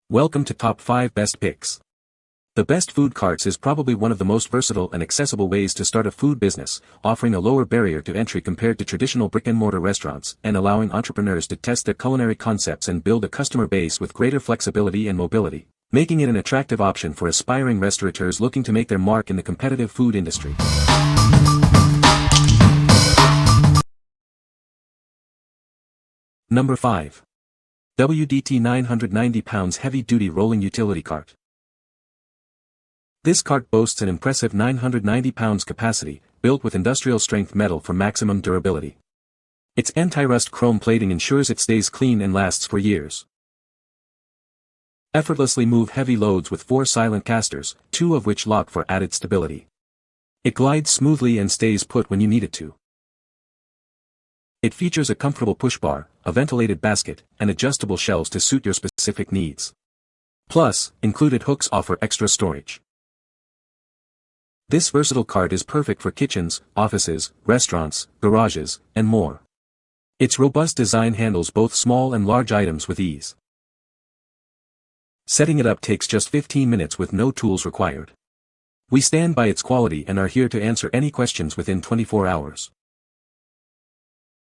Welcome to Top 5 Best Picks. The Best Food Carts is probably one of the most versatile and accessible ways to start a food business, offering a lower barrier to entry compared to traditional brick-and-mortar restaurants and allowing entrepreneurs to test their culinary concepts and build a customer base with greater flexibility and mobility, making it an attractive option for aspiring restaurateurs looking to make their mark in the competitive food industry. Number 5. WDT 990 pounds heavy-duty rolling utility cart. This cart boasts an impressive 990 pounds capacity, built with industrial-strength metal for maximum durability. Its anti-rust chrome plating ensures it stays clean and lasts for years. Effortlessly move heavy loads with 4 silent casters, 2 of which lock for added stability. It glides smoothly and stays put when you need it to. It features a comfortable push bar, a ventilated basket, and adjustable shelves to suit your specific needs. Plus, included hooks offer extra storage. This versatile cart is perfect for kitchens, offices, restaurants, garages, and more. Its robust design handles both small and large items with ease. Setting it up takes just 15 minutes with no tools required. We stand by its quality and are here to answer any questions within 24 hours.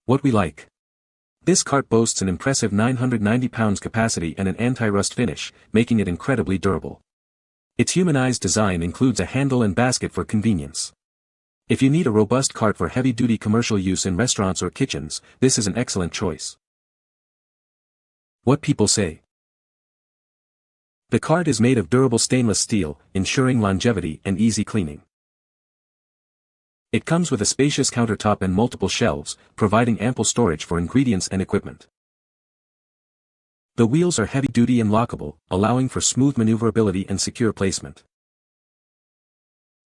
What we like. This cart boasts an impressive 990 pounds capacity and an anti-rust finish, making it incredibly durable. Its humanized design includes a handle and basket for convenience. If you need a robust cart for heavy-duty commercial use in restaurants or kitchens, this is an excellent choice. What people say. The cart is made of durable stainless steel, ensuring longevity and easy cleaning. It comes with a spacious countertop and multiple shelves, providing ample storage for ingredients and equipment. The wheels are heavy-duty and lockable, allowing for smooth maneuverability and secure placement.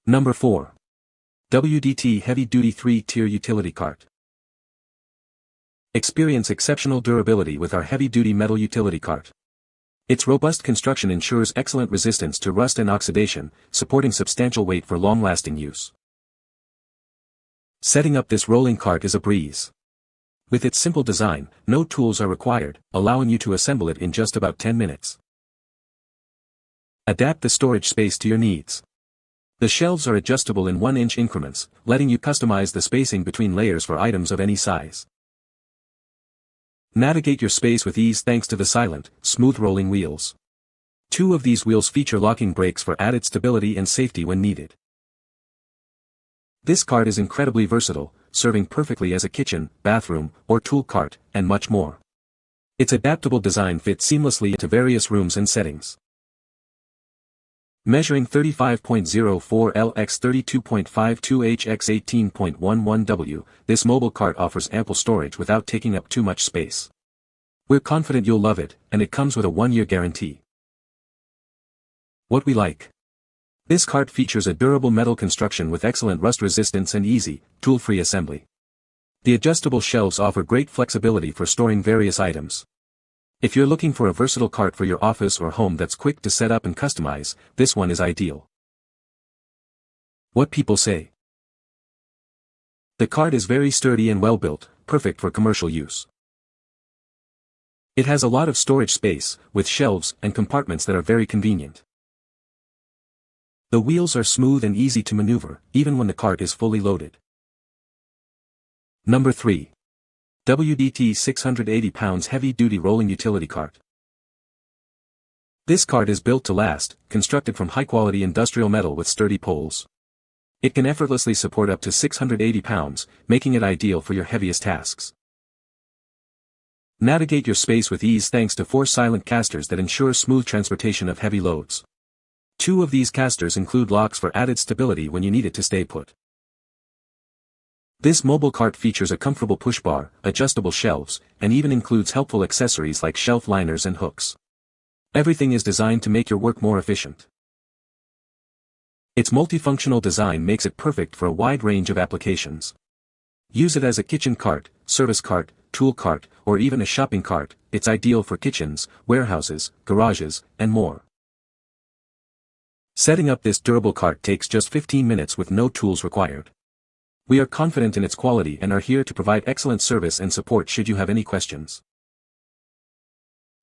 Number 4. WDT Heavy-Duty 3-Tier Utility Cart. Experience exceptional durability with our heavy-duty metal utility cart. Its robust construction ensures excellent resistance to rust and oxidation, supporting substantial weight for long-lasting use. Setting up this rolling cart is a breeze. With its simple design, no tools are required, allowing you to assemble it in just about 10 minutes. Adapt the storage space to your needs. The shelves are adjustable in 1-inch increments, letting you customize the spacing between layers for items of any size. Navigate your space with ease thanks to the silent, smooth rolling wheels. 2 of these wheels feature locking brakes for added stability and safety when needed. This cart is incredibly versatile, serving perfectly as a kitchen, bathroom, or tool cart, and much more. Its adaptable design fits seamlessly into various rooms and settings. Measuring 35.04 L x 32.52 H x 18.11 W, this mobile cart offers ample storage without taking up too much space. We're confident you'll love it, and it comes with a 1-year guarantee. What we like. This cart features a durable metal construction with excellent rust resistance and easy, tool-free assembly. The adjustable shelves offer great flexibility for storing various items. If you're looking for a versatile cart for your office or home that's quick to set up and customize, this one is ideal. What people say. The cart is very sturdy and well-built, perfect for commercial use. It has a lot of storage space, with shelves and compartments that are very convenient. The wheels are smooth and easy to maneuver, even when the cart is fully loaded. Number 3. WDT 680 pounds heavy-duty rolling utility cart. This cart is built to last, constructed from high-quality industrial metal with sturdy poles. It can effortlessly support up to 680 pounds, making it ideal for your heaviest tasks. Navigate your space with ease thanks to 4 silent casters that ensure smooth transportation of heavy loads. 2 of these casters include locks for added stability when you need it to stay put. This mobile cart features a comfortable push bar, adjustable shelves, and even includes helpful accessories like shelf liners and hooks. Everything is designed to make your work more efficient. Its multifunctional design makes it perfect for a wide range of applications. Use it as a kitchen cart, service cart, tool cart, or even a shopping cart. It's ideal for kitchens, warehouses, garages, and more. Setting up this durable cart takes just 15 minutes with no tools required. We are confident in its quality and are here to provide excellent service and support should you have any questions.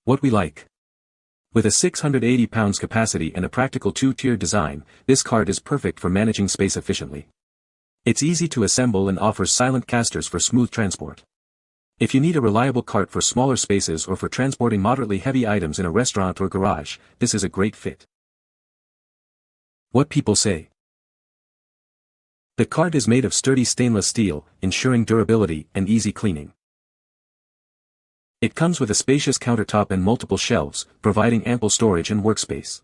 What we like. With a 680 pounds capacity and a practical two-tier design, this cart is perfect for managing space efficiently. It's easy to assemble and offers silent casters for smooth transport. If you need a reliable cart for smaller spaces or for transporting moderately heavy items in a restaurant or garage, this is a great fit. What people say. The cart is made of sturdy stainless steel, ensuring durability and easy cleaning. It comes with a spacious countertop and multiple shelves, providing ample storage and workspace.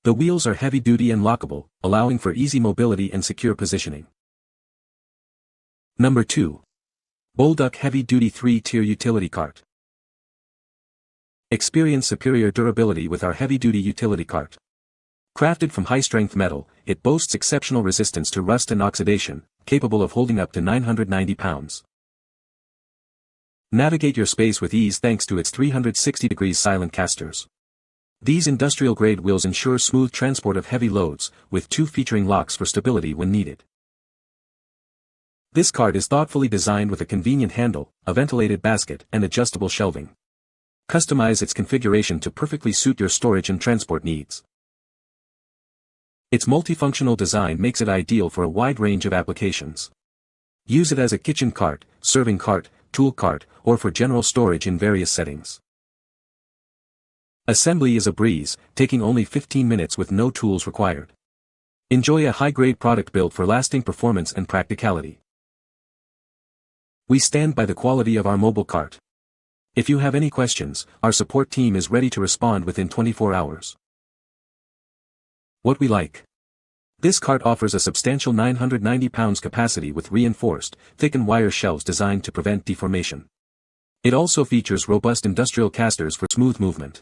The wheels are heavy-duty and lockable, allowing for easy mobility and secure positioning. Number 2. BolDuck Heavy-Duty 3-Tier Utility Cart. Experience superior durability with our heavy-duty utility cart. Crafted from high-strength metal, it boasts exceptional resistance to rust and oxidation, capable of holding up to 990 pounds. Navigate your space with ease thanks to its 360-degree silent casters. These industrial-grade wheels ensure smooth transport of heavy loads, with two featuring locks for stability when needed. This cart is thoughtfully designed with a convenient handle, a ventilated basket, and adjustable shelving. Customize its configuration to perfectly suit your storage and transport needs. Its multifunctional design makes it ideal for a wide range of applications. Use it as a kitchen cart, serving cart, tool cart, or for general storage in various settings. Assembly is a breeze, taking only 15 minutes with no tools required. Enjoy a high-grade product built for lasting performance and practicality. We stand by the quality of our mobile cart. If you have any questions, our support team is ready to respond within 24 hours. What we like. This cart offers a substantial 990 pounds capacity with reinforced, thickened wire shelves designed to prevent deformation. It also features robust industrial casters for smooth movement.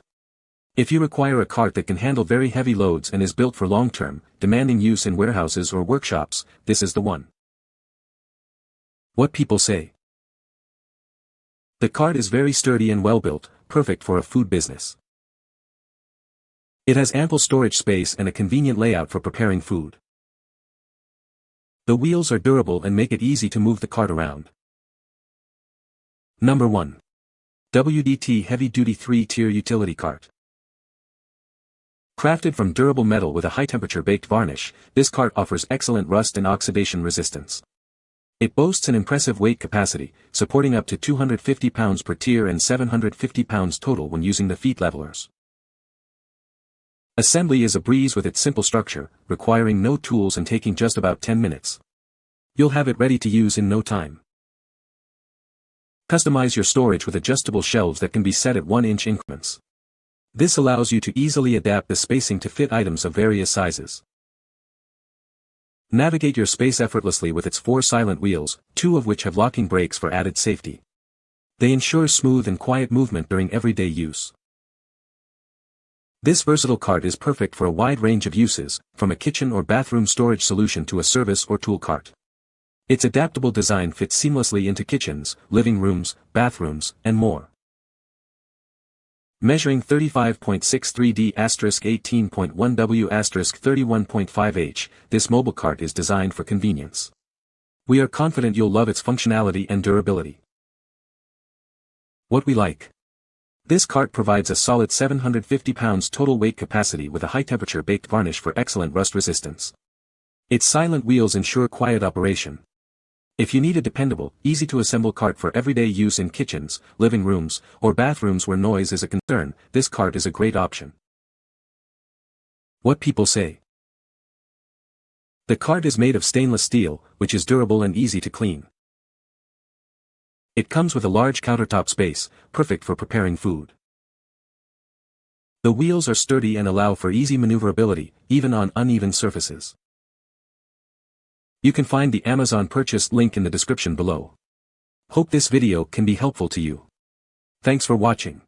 If you require a cart that can handle very heavy loads and is built for long-term, demanding use in warehouses or workshops, this is the one. What people say. The cart is very sturdy and well-built, perfect for a food business. It has ample storage space and a convenient layout for preparing food. The wheels are durable and make it easy to move the cart around. Number 1. WDT Heavy-Duty 3-Tier Utility Cart. Crafted from durable metal with a high-temperature baked varnish, this cart offers excellent rust and oxidation resistance. It boasts an impressive weight capacity, supporting up to 250 pounds per tier and 750 pounds total when using the feet levelers. Assembly is a breeze with its simple structure, requiring no tools and taking just about 10 minutes. You'll have it ready to use in no time. Customize your storage with adjustable shelves that can be set at 1-inch increments. This allows you to easily adapt the spacing to fit items of various sizes. Navigate your space effortlessly with its 4 silent wheels, 2 of which have locking brakes for added safety. They ensure smooth and quiet movement during everyday use. This versatile cart is perfect for a wide range of uses, from a kitchen or bathroom storage solution to a service or tool cart. Its adaptable design fits seamlessly into kitchens, living rooms, bathrooms, and more. Measuring 35.63D*18.1W*31.5H, this mobile cart is designed for convenience. We are confident you'll love its functionality and durability. What we like. This cart provides a solid 750 pounds total weight capacity with a high-temperature baked varnish for excellent rust resistance. Its silent wheels ensure quiet operation. If you need a dependable, easy-to-assemble cart for everyday use in kitchens, living rooms, or bathrooms where noise is a concern, this cart is a great option. What people say. The cart is made of stainless steel, which is durable and easy to clean. It comes with a large countertop space, perfect for preparing food. The wheels are sturdy and allow for easy maneuverability, even on uneven surfaces. You can find the Amazon purchase link in the description below. Hope this video can be helpful to you. Thanks for watching.